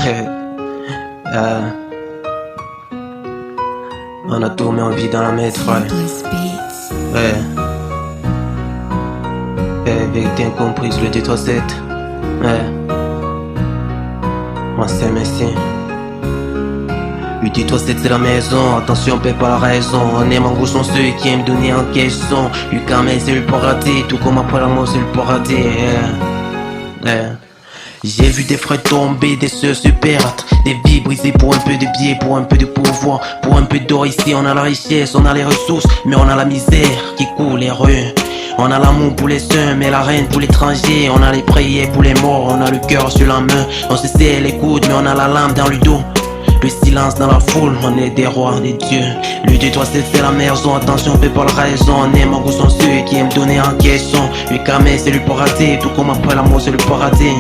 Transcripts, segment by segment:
Euh, on a tout mais on vit dans la métropole. Ouais. Vérité incomprise, le D37. Ouais. Moi c'est Messi. Le D37 c'est la maison, attention paie pas la raison. On aime en gros sont ceux qui aiment donner en question. Lucamel c'est le paradis, tout comme après l'amour c'est le paradis. J'ai vu des frères tomber, des sœurs se perdre, des vies brisées pour un peu de biais, pour un peu de pouvoir, pour un peu d'or. Ici on a la richesse, on a les ressources, mais on a la misère qui coule les rues. On a l'amour pour les saints, mais la reine pour l'étranger. On a les prières pour les morts, on a le cœur sur la main. On se serre les coudes, mais on a la lame dans le dos. Le silence dans la foule, on est des rois, des dieux. Le D37 c'est la maison, attention fait pas la raison. On aime en gros sont ceux qui aiment donner en question. Le camé c'est le paradis, tout comme après l'amour c'est le paradis.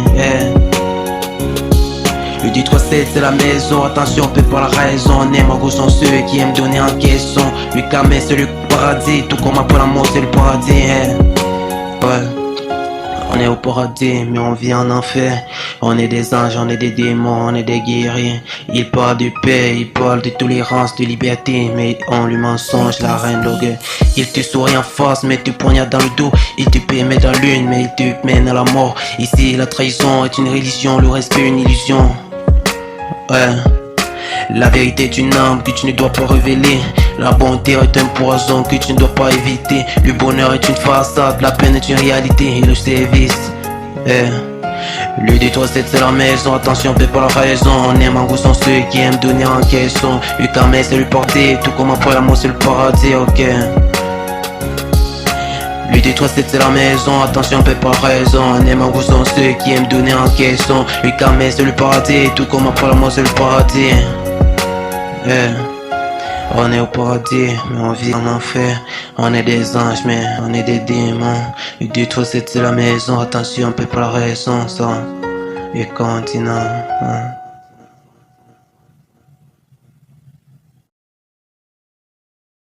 Le D37 c'est la maison, attention fait pas la raison. On aime en gros sont ceux qui aiment donner en question. Le camé c'est le paradis, tout comme après l'amour c'est le paradis. Ouais. On est au paradis, mais on vit en enfer. On est des anges, on est des démons, on est des guerriers. Ils parlent de paix, ils parlent de tolérance, de liberté, mais on lui mensonge, la reine d'orgueil. Il te sourit en face, mais te poignarde dans le dos. Il te permet dans l'une, mais il te mène à la mort. Ici, la trahison est une religion, le respect une illusion. Ouais. La vérité est une arme que tu ne dois pas révéler. La bonté est un poison que tu ne dois pas éviter. Le bonheur est une façade, la peine est une réalité et le service. Le D37 c'est la maison, attention fais pas la raison. On aime en gros sont ceux qui aiment donner en question. Le camé c'est le porté, tout comme après l'amour c'est le paradis, ok. Le D37 c'est la maison, attention fais pas raison. On aime en gros sont ceux qui aiment donner en question. Le camé c'est le paradis, tout comme après l'amour c'est le paradis. On est au paradis, mais on vit en enfer. On est des anges, mais on est des démons. Le D37 c'est la maison, attention, on peut pas la raison, ça. Le continent,